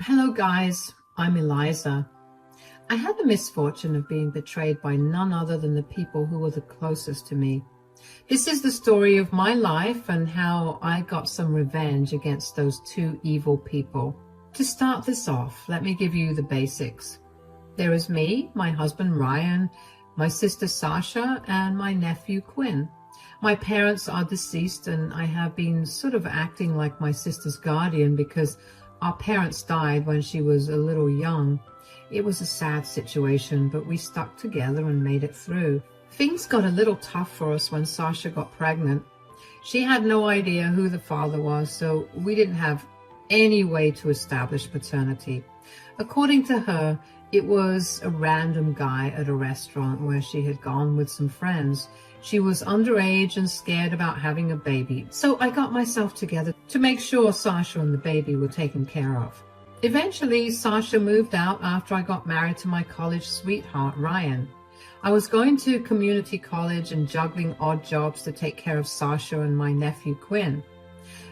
Hello guys, I'm Eliza. I had the misfortune of being betrayed by none other than the people who were the closest to me. This is the story of my life and how I got some revenge against those two evil people. To start this off, let me give you the basics. There is me, my husband Ryan, my sister Sasha, and my nephew Quinn. My parents are deceased and I have been sort of acting like my sister's guardian because our parents died when she was a little young. It was a sad situation, but we stuck together and made it through. Things got a little tough for us when Sasha got pregnant. She had no idea who the father was, so we didn't have any way to establish paternity. According to her, it was a random guy at a restaurant where she had gone with some friends. She was underage and scared about having a baby, so I got myself together to make sure Sasha and the baby were taken care of. Eventually, Sasha moved out after I got married to my college sweetheart, Ryan. I was going to community college and juggling odd jobs to take care of Sasha and my nephew, Quinn.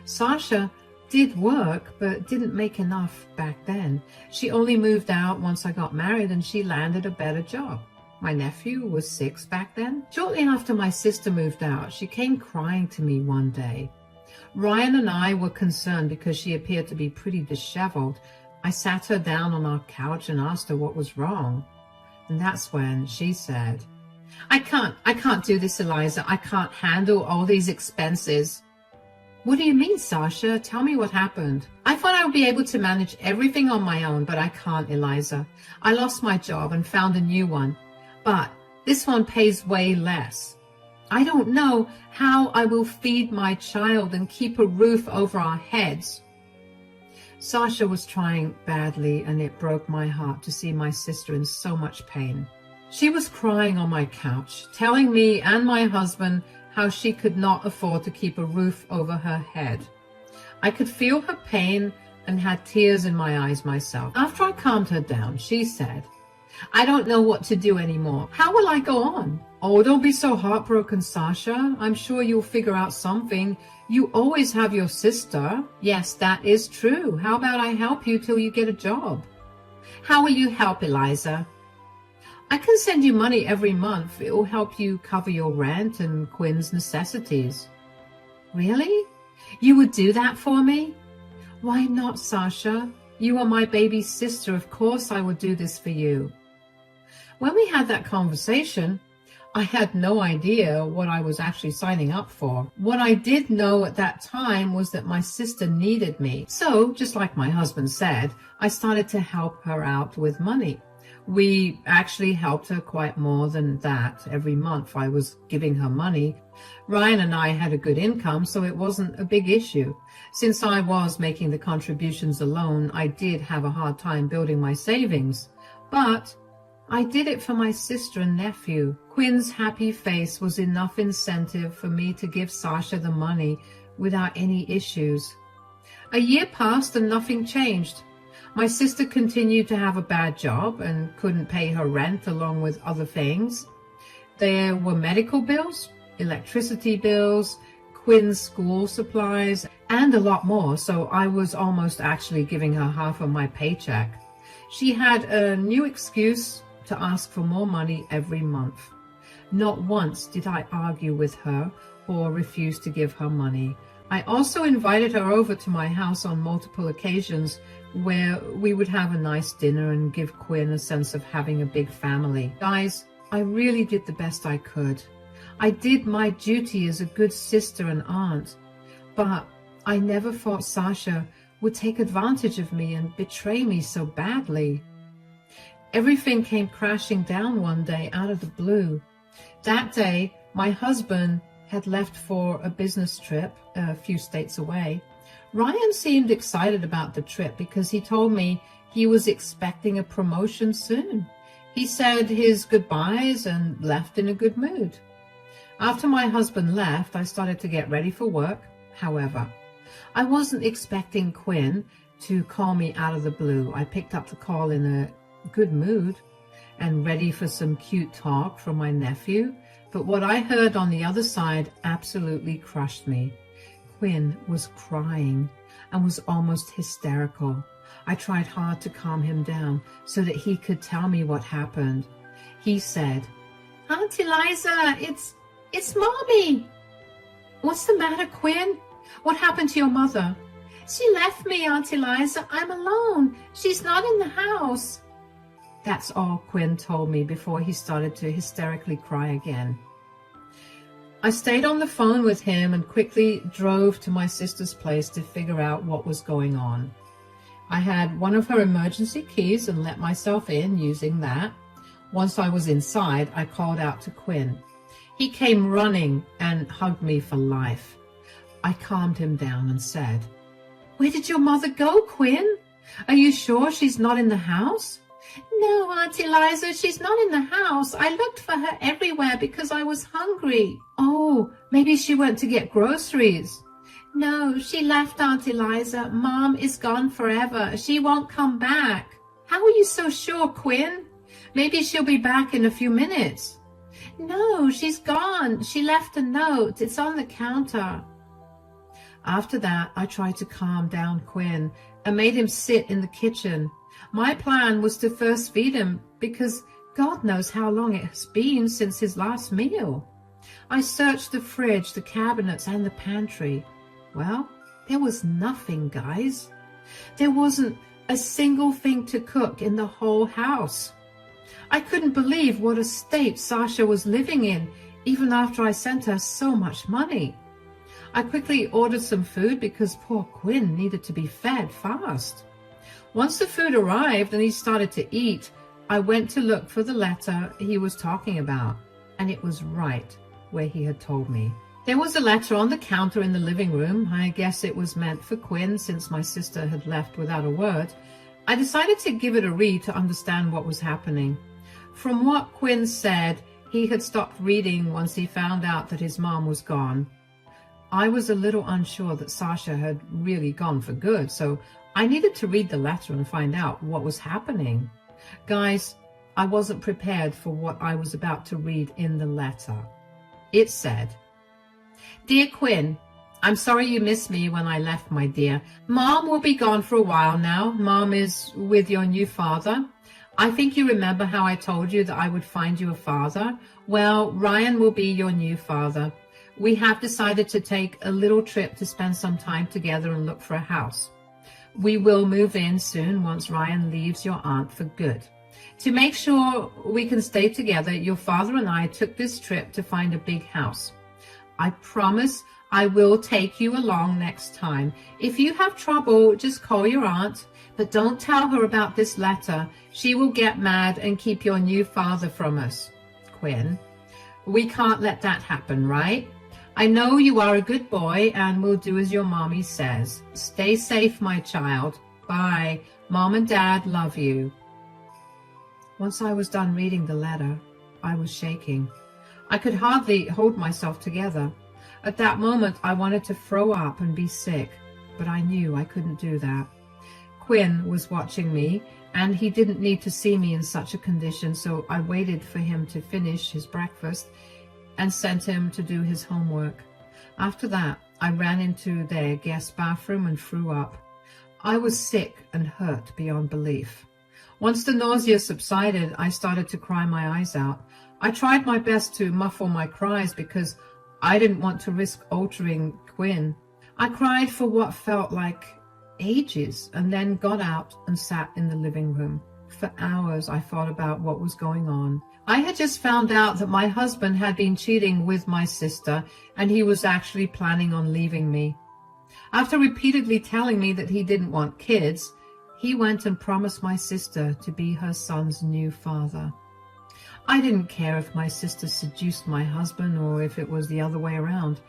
Sasha did work, but didn't make enough back then. She only moved out once I got married and she landed a better job. My nephew was 6 back then. Shortly after my sister moved out, she came crying to me one day. Ryan and I were concerned because she appeared to be pretty disheveled. I sat her down on our couch and asked her what was wrong. And that's when she said, I can't do this, Eliza. I can't handle all these expenses. What do you mean, Sasha? Tell me what happened. I thought I would be able to manage everything on my own, but I can't, Eliza. I lost my job and found a new one. But this one pays way less. I don't know how I will feed my child and keep a roof over our heads. Sasha was trying badly, and it broke my heart to see my sister in so much pain. She was crying on my couch, telling me and my husband how she could not afford to keep a roof over her head. I could feel her pain and had tears in my eyes myself. After I calmed her down, she said, I don't know what to do anymore. How will I go on? Oh, don't be so heartbroken, Sasha. I'm sure you'll figure out something. You always have your sister. Yes, that is true. How about I help you till you get a job? How will you help, Eliza? I can send you money every month. It will help you cover your rent and Quinn's necessities. Really? You would do that for me? Why not, Sasha? You are my baby's sister. Of course I would do this for you. When we had that conversation, I had no idea what I was actually signing up for. What I did know at that time was that my sister needed me. So, just like my husband said, I started to help her out with money. We actually helped her quite more than that. Every month I was giving her money. Ryan and I had a good income, so it wasn't a big issue. Since I was making the contributions alone, I did have a hard time building my savings. But I did it for my sister and nephew. Quinn's happy face was enough incentive for me to give Sasha the money without any issues. A year passed and nothing changed. My sister continued to have a bad job and couldn't pay her rent along with other things. There were medical bills, electricity bills, Quinn's school supplies, and a lot more, so I was almost actually giving her half of my paycheck. She had a new excuse to ask for more money every month. Not once did I argue with her or refuse to give her money. I also invited her over to my house on multiple occasions where we would have a nice dinner and give Quinn a sense of having a big family. Guys, I really did the best I could. I did my duty as a good sister and aunt, but I never thought Sasha would take advantage of me and betray me so badly. Everything came crashing down one day out of the blue. That day, my husband had left for a business trip a few states away. Ryan seemed excited about the trip because he told me he was expecting a promotion soon. He said his goodbyes and left in a good mood. After my husband left, I started to get ready for work. However, I wasn't expecting Quinn to call me out of the blue. I picked up the call in a good mood and ready for some cute talk from my nephew, but what I heard on the other side absolutely crushed me. Quinn was crying and was almost hysterical. I tried hard to calm him down so that he could tell me what happened. He said, "Auntie Liza, it's Mommy." "What's the matter, Quinn? What happened to your mother?" "She left me, Auntie Liza. I'm alone. She's not in the house." That's all Quinn told me before he started to hysterically cry again. I stayed on the phone with him and quickly drove to my sister's place to figure out what was going on. I had one of her emergency keys and let myself in using that. Once I was inside, I called out to Quinn. He came running and hugged me for life. I calmed him down and said, "Where did your mother go, Quinn? Are you sure she's not in the house?" "No, Auntie Liza, she's not in the house. I looked for her everywhere because I was hungry." "Oh, maybe she went to get groceries." "No, she left, Auntie Liza. Mom is gone forever. She won't come back." "How are you so sure, Quinn? Maybe she'll be back in a few minutes." "No, she's gone. She left a note. It's on the counter." After that, I tried to calm down Quinn and made him sit in the kitchen. My plan was to first feed him because God knows how long it has been since his last meal. I searched the fridge, the cabinets, and the pantry. Well, there was nothing, guys. There wasn't a single thing to cook in the whole house. I couldn't believe what a state Sasha was living in, even after I sent her so much money. I quickly ordered some food because poor Quinn needed to be fed fast. Once the food arrived and he started to eat, I went to look for the letter he was talking about, and it was right where he had told me. There was a letter on the counter in the living room. I guess it was meant for Quinn since my sister had left without a word. I decided to give it a read to understand what was happening. From what Quinn said, he had stopped reading once he found out that his mom was gone. I was a little unsure that Sasha had really gone for good, so I needed to read the letter and find out what was happening. Guys, I wasn't prepared for what I was about to read in the letter. It said, "Dear Quinn, I'm sorry you missed me when I left, my dear. Mom will be gone for a while now. Mom is with your new father. I think you remember how I told you that I would find you a father? Well, Ryan will be your new father. We have decided to take a little trip to spend some time together and look for a house. We will move in soon once Ryan leaves your aunt for good. To make sure we can stay together, your father and I took this trip to find a big house. I promise I will take you along next time. If you have trouble, just call your aunt, but don't tell her about this letter. She will get mad and keep your new father from us. Quinn, we can't let that happen, right? I know you are a good boy and will do as your mommy says. Stay safe, my child. Bye. Mom and Dad love you." Once I was done reading the letter, I was shaking. I could hardly hold myself together. At that moment, I wanted to throw up and be sick, but I knew I couldn't do that. Quinn was watching me, and he didn't need to see me in such a condition, so I waited for him to finish his breakfast and sent him to do his homework. After that, I ran into their guest bathroom and threw up. I was sick and hurt beyond belief. Once the nausea subsided, I started to cry my eyes out. I tried my best to muffle my cries because I didn't want to risk altering Quinn. I cried for what felt like ages and then got out and sat in the living room. For hours, I thought about what was going on. I had just found out that my husband had been cheating with my sister, and he was actually planning on leaving me. After repeatedly telling me that he didn't want kids, he went and promised my sister to be her son's new father. I didn't care if my sister seduced my husband or if it was the other way around.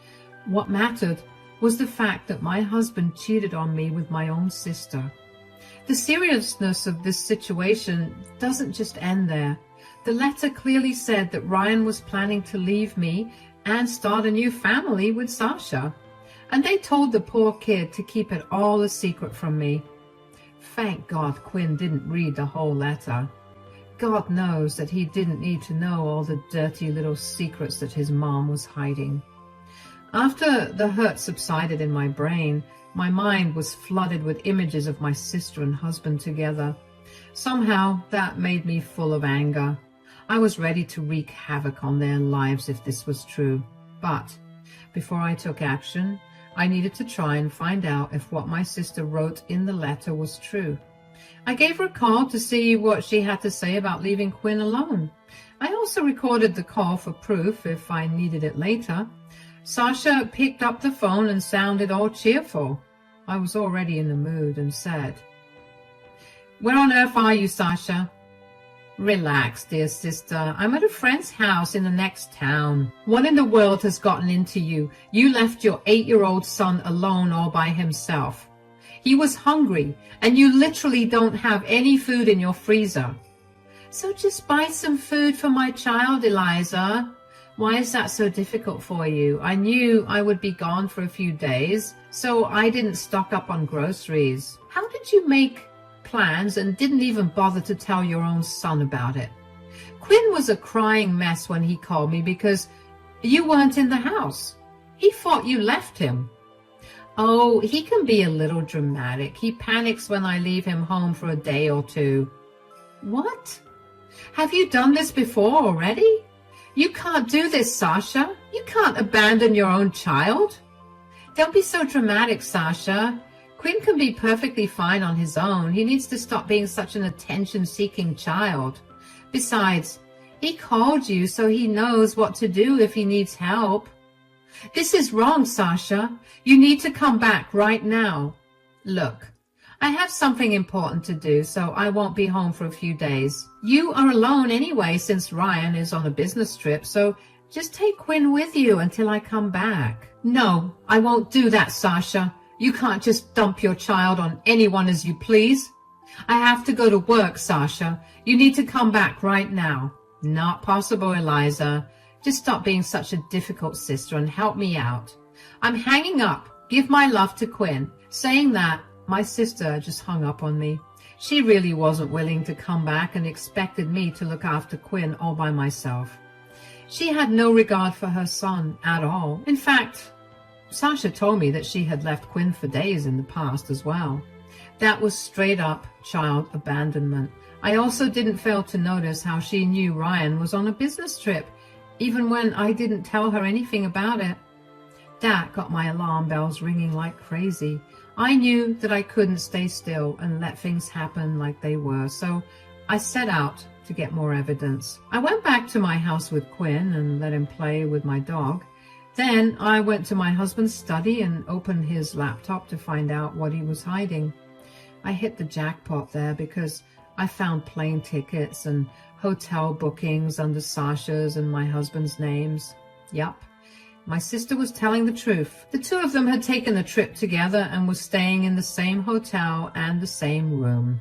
What mattered was the fact that my husband cheated on me with my own sister. The seriousness of this situation doesn't just end there. The letter clearly said that Ryan was planning to leave me and start a new family with Sasha. And they told the poor kid to keep it all a secret from me. Thank God Quinn didn't read the whole letter. God knows that he didn't need to know all the dirty little secrets that his mom was hiding. After the hurt subsided in my brain, My mind was flooded with images of my sister and husband together. Somehow that made me full of anger. I was ready to wreak havoc on their lives if this was true. But before I took action, I needed to try and find out if what my sister wrote in the letter was true. I gave her a call to see what she had to say about leaving Quinn alone. I also recorded the call for proof if I needed it later. Sasha picked up the phone and sounded all cheerful. I was already in the mood and said, "Where on earth are you, Sasha?" "Relax, dear sister. I'm at a friend's house in the next town." "What in the world has gotten into you? You left your 8-year-old son alone all by himself. He was hungry, and you literally don't have any food in your freezer." "So just buy some food for my child, Eliza." "Why is that so difficult for you? I knew I would be gone for a few days, so I didn't stock up on groceries." "How did you make plans and didn't even bother to tell your own son about it?" "Quinn was a crying mess when he called me because you weren't in the house. He thought you left him." "Oh, he can be a little dramatic. He panics when I leave him home for a day or two." "What? Have you done this before already? You can't do this, Sasha. You can't abandon your own child." "Don't be so dramatic, Sasha. Quinn can be perfectly fine on his own. He needs to stop being such an attention-seeking child. Besides, he called you so he knows what to do if he needs help." "This is wrong, Sasha. You need to come back right now." "Look, I have something important to do, so I won't be home for a few days. You are alone anyway since Ryan is on a business trip, so just take Quinn with you until I come back." "No, I won't do that, Sasha. You can't just dump your child on anyone as you please." "I have to go to work, Sasha. You need to come back right now." "Not possible, Eliza. Just stop being such a difficult sister and help me out. I'm hanging up. Give my love to Quinn." Saying that, my sister just hung up on me. She really wasn't willing to come back and expected me to look after Quinn all by myself. She had no regard for her son at all. In fact, Sasha told me that she had left Quinn for days in the past as well. That was straight up child abandonment. I also didn't fail to notice how she knew Ryan was on a business trip, even when I didn't tell her anything about it. That got my alarm bells ringing like crazy. I knew that I couldn't stay still and let things happen like they were, so I set out to get more evidence. I went back to my house with Quinn and let him play with my dog. Then I went to my husband's study and opened his laptop to find out what he was hiding. I hit the jackpot there because I found plane tickets and hotel bookings under Sasha's and my husband's names. Yup, my sister was telling the truth. The two of them had taken a trip together and were staying in the same hotel and the same room.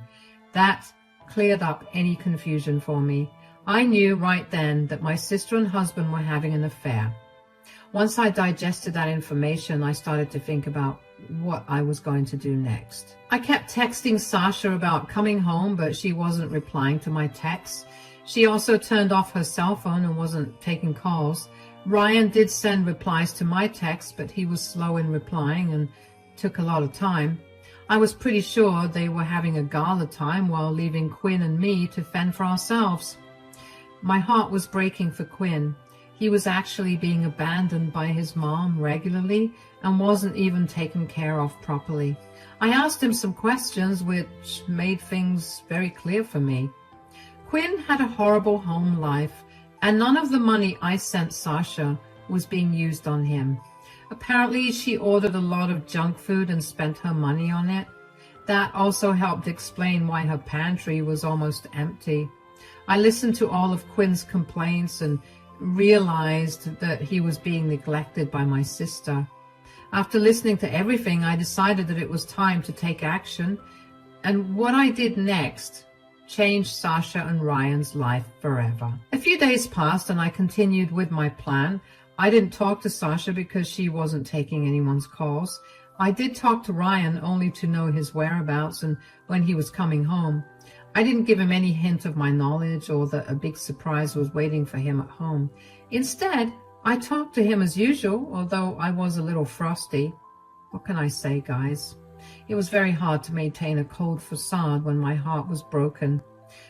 That cleared up any confusion for me. I knew right then that my sister and husband were having an affair. Once I digested that information, I started to think about what I was going to do next. I kept texting Sasha about coming home, but she wasn't replying to my texts. She also turned off her cell phone and wasn't taking calls. Ryan did send replies to my texts, but he was slow in replying and took a lot of time. I was pretty sure they were having a gala time while leaving Quinn and me to fend for ourselves. My heart was breaking for Quinn. He was actually being abandoned by his mom regularly and wasn't even taken care of properly. I asked him some questions which made things very clear for me. Quinn had a horrible home life, and none of the money I sent Sasha was being used on him. Apparently, she ordered a lot of junk food and spent her money on it. That also helped explain why her pantry was almost empty. I listened to all of Quinn's complaints and realized that he was being neglected by my sister. After listening to everything, I decided that it was time to take action, and what I did next changed Sasha and Ryan's life forever. A few days passed and I continued with my plan. I didn't talk to Sasha because she wasn't taking anyone's calls. I did talk to Ryan only to know his whereabouts and when he was coming home. I didn't give him any hint of my knowledge or that a big surprise was waiting for him at home. Instead, I talked to him as usual, although I was a little frosty. What can I say, guys? It was very hard to maintain a cold facade when my heart was broken.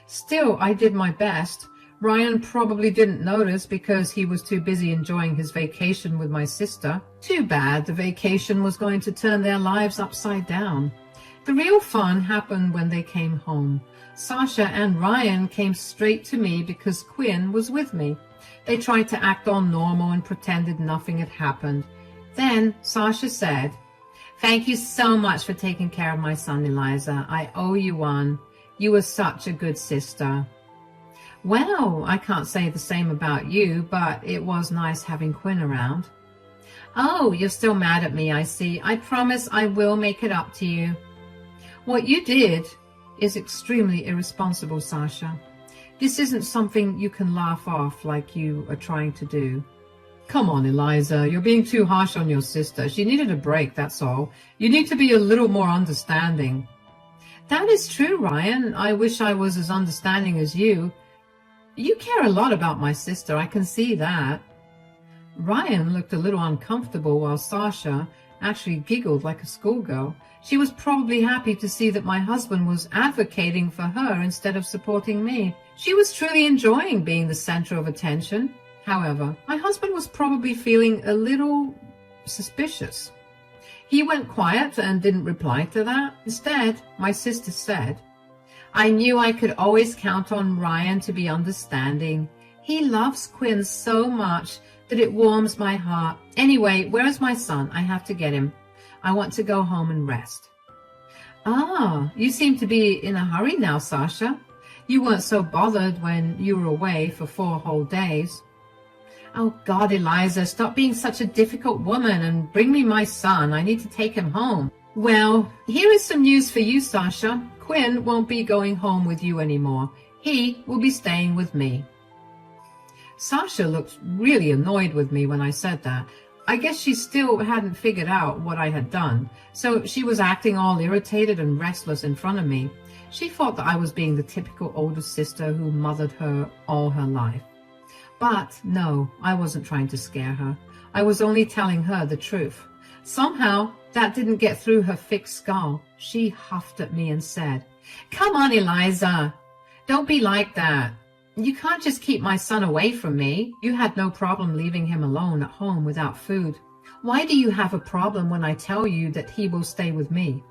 Still, I did my best. Ryan probably didn't notice because he was too busy enjoying his vacation with my sister. Too bad the vacation was going to turn their lives upside down. The real fun happened when they came home. Sasha and Ryan came straight to me because Quinn was with me. They tried to act all normal and pretended nothing had happened. Then Sasha said, "Thank you so much for taking care of my son, Eliza. I owe you one. You were such a good sister." Well, I can't say the same about you, but it was nice having Quinn around. Oh, you're still mad at me, I see. I promise I will make it up to you. What you did is extremely irresponsible, Sasha. This isn't something you can laugh off like you are trying to do. Come on, Eliza, you're being too harsh on your sister. She needed a break, that's all. You need to be a little more understanding. That is true, Ryan. I wish I was as understanding as you. You care a lot about my sister, I can see that. Ryan looked a little uncomfortable while Sasha actually giggled like a schoolgirl. She was probably happy to see that my husband was advocating for her instead of supporting me. She was truly enjoying being the center of attention. However, my husband was probably feeling a little suspicious. He went quiet and didn't reply to that. Instead, my sister said, "I knew I could always count on Ryan to be understanding. He loves Quinn so much that it warms my heart. Anyway, where's my son? I have to get him. I want to go home and rest." Ah, you seem to be in a hurry now, Sasha. You weren't so bothered when you were away for 4 whole days. Oh God, Eliza, stop being such a difficult woman and bring me my son. I need to take him home. Well, here is some news for you, Sasha. Quinn won't be going home with you anymore. He will be staying with me. Sasha looked really annoyed with me when I said that. I guess she still hadn't figured out what I had done, so she was acting all irritated and restless in front of me. She thought that I was being the typical older sister who mothered her all her life. But no, I wasn't trying to scare her. I was only telling her the truth. Somehow, that didn't get through her thick skull. She huffed at me and said, "Come on, Eliza. Don't be like that. You can't just keep my son away from me. You had no problem leaving him alone at home without food. Why do you have a problem when I tell you that he will stay with me?"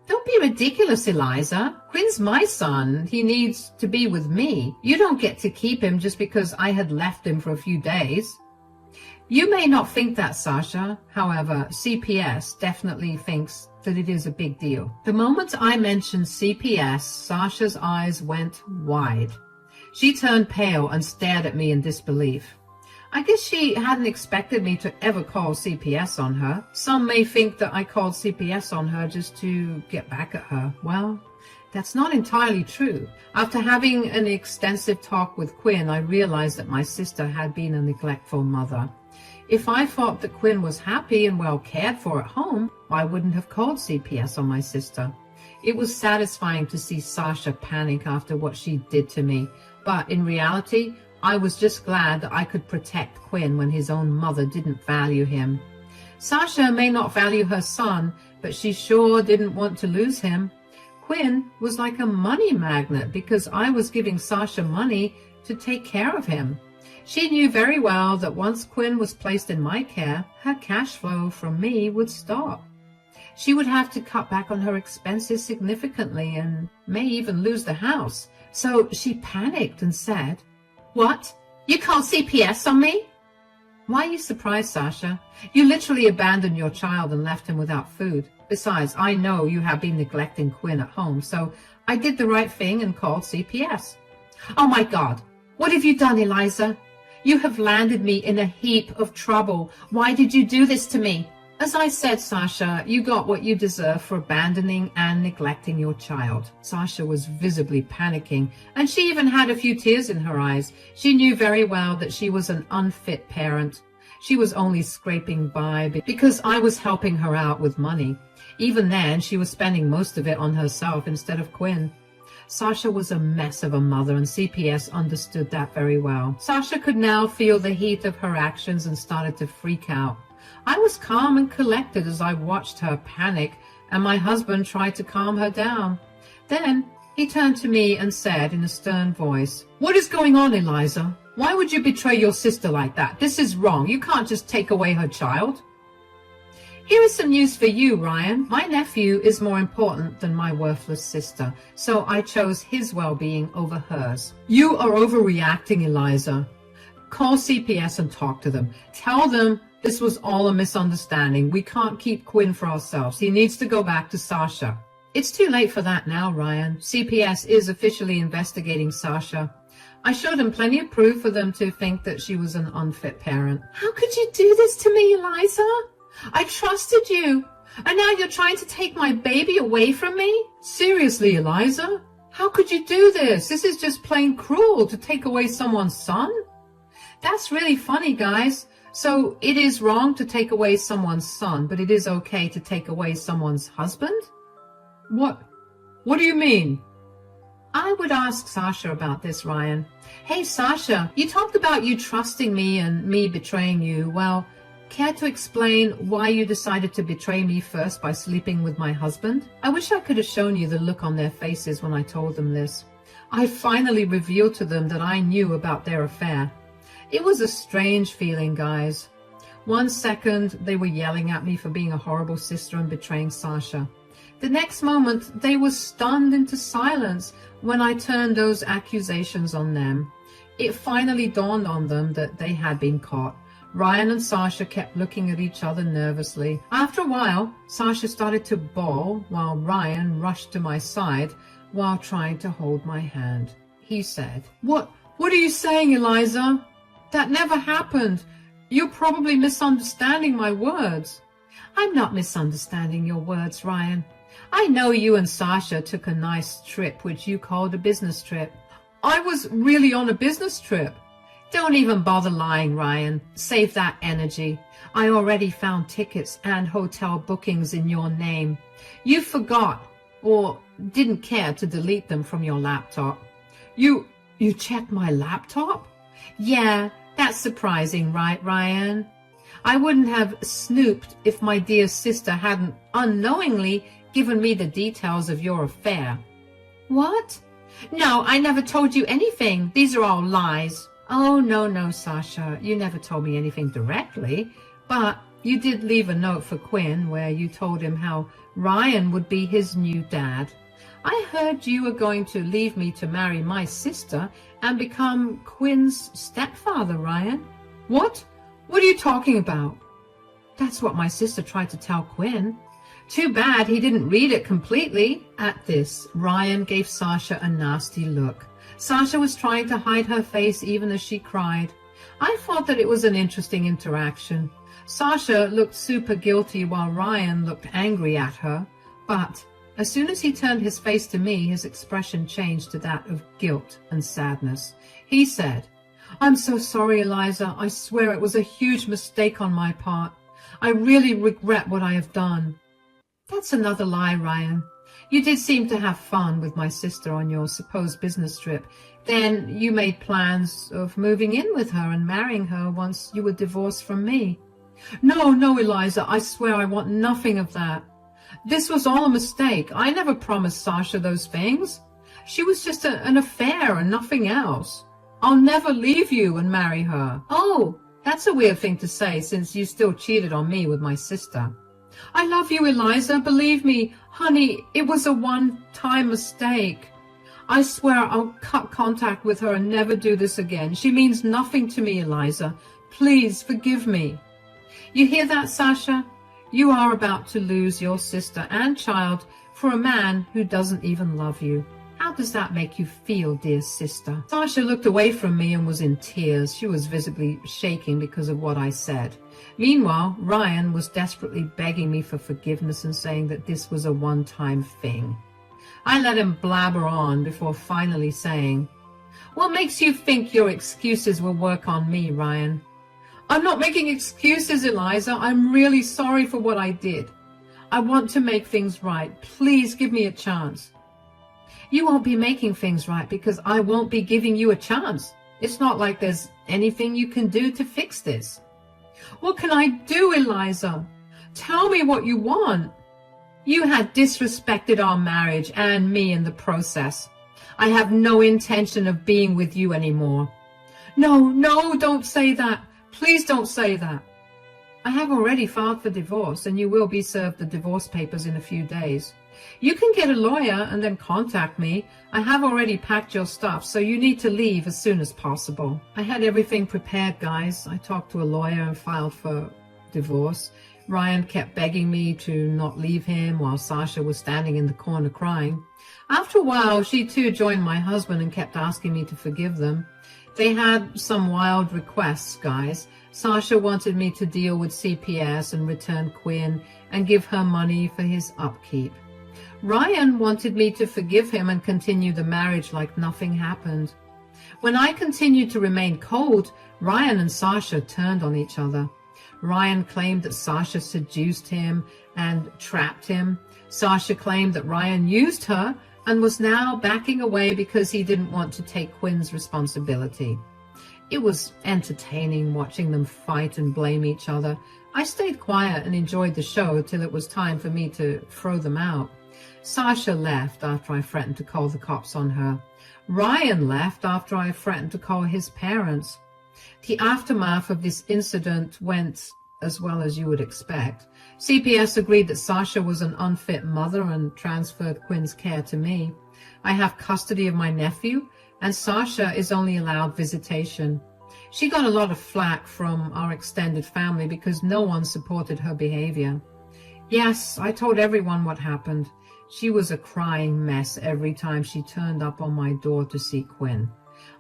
Don't be ridiculous, Eliza. Quinn's my son. He needs to be with me. You don't get to keep him just because I had left him for a few days. You may not think that, Sasha. However, CPS definitely thinks that it is a big deal. The moment I mentioned CPS, Sasha's eyes went wide. She turned pale and stared at me in disbelief. I guess she hadn't expected me to ever call CPS on her. Some may think that I called CPS on her just to get back at her. Well, that's not entirely true. After having an extensive talk with Quinn, I realized that my sister had been a neglectful mother. If I thought that Quinn was happy and well cared for at home, I wouldn't have called CPS on my sister. It was satisfying to see Sasha panic after what she did to me, but in reality, I was just glad that I could protect Quinn when his own mother didn't value him. Sasha may not value her son, but she sure didn't want to lose him. Quinn was like a money magnet because I was giving Sasha money to take care of him. She knew very well that once Quinn was placed in my care, her cash flow from me would stop. She would have to cut back on her expenses significantly and may even lose the house. So she panicked and said, "What? You called CPS on me?" Why are you surprised, Sasha? You literally abandoned your child and left him without food. Besides, I know you have been neglecting Quinn at home, so I did the right thing and called CPS. Oh my God, what have you done, Eliza? You have landed me in a heap of trouble. Why did you do this to me? As I said, Sasha, you got what you deserve for abandoning and neglecting your child. Sasha was visibly panicking, and she even had a few tears in her eyes. She knew very well that she was an unfit parent. She was only scraping by because I was helping her out with money. Even then, she was spending most of it on herself instead of Quinn. Sasha was a mess of a mother, and CPS understood that very well. Sasha could now feel the heat of her actions and started to freak out. I was calm and collected as I watched her panic, and my husband tried to calm her down. Then he turned to me and said in a stern voice, "What is going on, Eliza? Why would you betray your sister like that? This is wrong. You can't just take away her child." Here is some news for you, Ryan. My nephew is more important than my worthless sister, so I chose his well-being over hers. You are overreacting, Eliza. Call CPS and talk to them. Tell them this was all a misunderstanding. We can't keep Quinn for ourselves. He needs to go back to Sasha. It's too late for that now, Ryan. CPS is officially investigating Sasha. I showed them plenty of proof for them to think that she was an unfit parent. How could you do this to me, Eliza? I trusted you, and now you're trying to take my baby away from me? Seriously, Eliza? How could you do this? This is just plain cruel to take away someone's son. That's really funny, guys. So it is wrong to take away someone's son, but it is okay to take away someone's husband? What do you mean? I would ask Sasha about this, Ryan. Hey, Sasha, you talked about you trusting me and me betraying you. Well, care to explain why you decided to betray me first by sleeping with my husband? I wish I could have shown you the look on their faces when I told them this. I finally revealed to them that I knew about their affair. It was a strange feeling, guys. 1 second, they were yelling at me for being a horrible sister and betraying Sasha. The next moment, they were stunned into silence when I turned those accusations on them. It finally dawned on them that they had been caught. Ryan and Sasha kept looking at each other nervously. After a while, Sasha started to bawl while Ryan rushed to my side while trying to hold my hand. He said, What are you saying, Eliza? That never happened. You're probably misunderstanding my words. I'm not misunderstanding your words, Ryan. I know you and Sasha took a nice trip, which you called a business trip. I was really on a business trip. Don't even bother lying, Ryan. Save that energy. I already found tickets and hotel bookings in your name. You forgot or didn't care to delete them from your laptop. You checked my laptop? Yeah, that's surprising, right, Ryan? I wouldn't have snooped if my dear sister hadn't unknowingly given me the details of your affair. What? No, I never told you anything. These are all lies. Oh, no, Sasha. You never told me anything directly, but you did leave a note for Quinn where you told him how Ryan would be his new dad. I heard you were going to leave me to marry my sister and become Quinn's stepfather, Ryan. What? What are you talking about? That's what my sister tried to tell Quinn. Too bad he didn't read it completely. At this, Ryan gave Sasha a nasty look. Sasha was trying to hide her face even as she cried. I thought that it was an interesting interaction. Sasha looked super guilty while Ryan looked angry at her, but as soon as he turned his face to me, his expression changed to that of guilt and sadness. He said, I'm so sorry, Eliza. I swear it was a huge mistake on my part. I really regret what I have done. That's another lie, Ryan. You did seem to have fun with my sister on your supposed business trip. Then you made plans of moving in with her and marrying her once you were divorced from me. No, Eliza, I swear I want nothing of that. This was all a mistake. I never promised Sasha those things. She was just an affair and nothing else. I'll never leave you and marry her. Oh, that's a weird thing to say since you still cheated on me with my sister. I love you, Eliza. Believe me, honey, it was a one-time mistake. I swear I'll cut contact with her and never do this again. She means nothing to me, Eliza. Please forgive me. You hear that, Sasha? You are about to lose your sister and child for a man who doesn't even love you. How does that make you feel, dear sister? Sasha looked away from me and was in tears. She was visibly shaking because of what I said. Meanwhile, Ryan was desperately begging me for forgiveness and saying that this was a one-time thing. I let him blabber on before finally saying, What makes you think your excuses will work on me, Ryan? I'm not making excuses, Eliza. I'm really sorry for what I did. I want to make things right. Please give me a chance. You won't be making things right because I won't be giving you a chance. It's not like there's anything you can do to fix this. What can I do, Eliza? Tell me what you want. You had disrespected our marriage and me in the process. I have no intention of being with you anymore. No, don't say that. Please don't say that. I have already filed for divorce, and you will be served the divorce papers in a few days. You can get a lawyer and then contact me. I have already packed your stuff, so you need to leave as soon as possible. I had everything prepared, guys. I talked to a lawyer and filed for divorce. Ryan kept begging me to not leave him while Sasha was standing in the corner crying. After a while, she too joined my husband and kept asking me to forgive them. They had some wild requests, guys. Sasha wanted me to deal with CPS and return Quinn and give her money for his upkeep. Ryan wanted me to forgive him and continue the marriage like nothing happened. When I continued to remain cold, Ryan and Sasha turned on each other. Ryan claimed that Sasha seduced him and trapped him. Sasha claimed that Ryan used her and was now backing away because he didn't want to take Quinn's responsibility. It was entertaining watching them fight and blame each other. I stayed quiet and enjoyed the show till it was time for me to throw them out. Sasha left after I threatened to call the cops on her. Ryan left after I threatened to call his parents. The aftermath of this incident went as well as you would expect. CPS agreed that Sasha was an unfit mother and transferred Quinn's care to me. I have custody of my nephew, and Sasha is only allowed visitation. She got a lot of flack from our extended family because no one supported her behavior. Yes, I told everyone what happened. She was a crying mess every time she turned up on my door to see Quinn.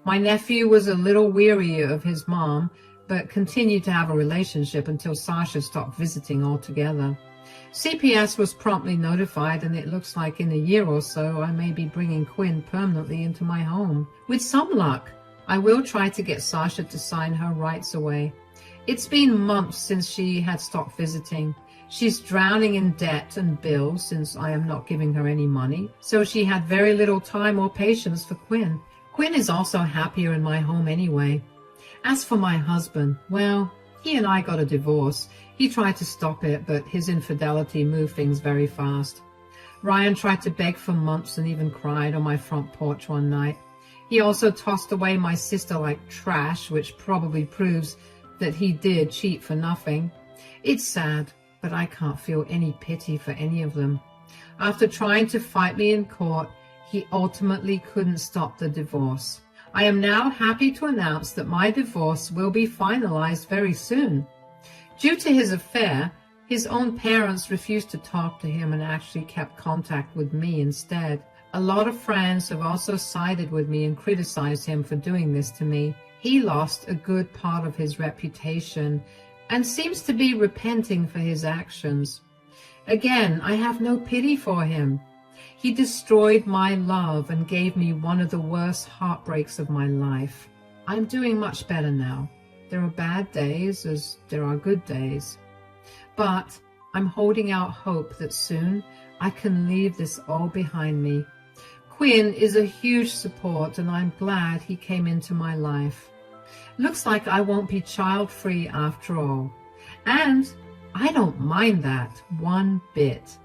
My nephew was a little weary of his mom, but continued to have a relationship until Sasha stopped visiting altogether. CPS was promptly notified, and it looks like in a year or so I may be bringing Quinn permanently into my home. With some luck, I will try to get Sasha to sign her rights away. It's been months since she had stopped visiting. She's drowning in debt and bills since I am not giving her any money, so she had very little time or patience for Quinn. Quinn is also happier in my home anyway. As for my husband, well, he and I got a divorce. He tried to stop it, but his infidelity moved things very fast. Ryan tried to beg for months and even cried on my front porch one night. He also tossed away my sister like trash, which probably proves that he did cheat for nothing. It's sad, but I can't feel any pity for any of them. After trying to fight me in court, he ultimately couldn't stop the divorce. I am now happy to announce that my divorce will be finalized very soon. Due to his affair, his own parents refused to talk to him and actually kept contact with me instead. A lot of friends have also sided with me and criticized him for doing this to me. He lost a good part of his reputation and seems to be repenting for his actions. Again, I have no pity for him. He destroyed my love and gave me one of the worst heartbreaks of my life. I'm doing much better now. There are bad days as there are good days. But I'm holding out hope that soon I can leave this all behind me. Quinn is a huge support, and I'm glad he came into my life. Looks like I won't be child-free after all. And I don't mind that one bit.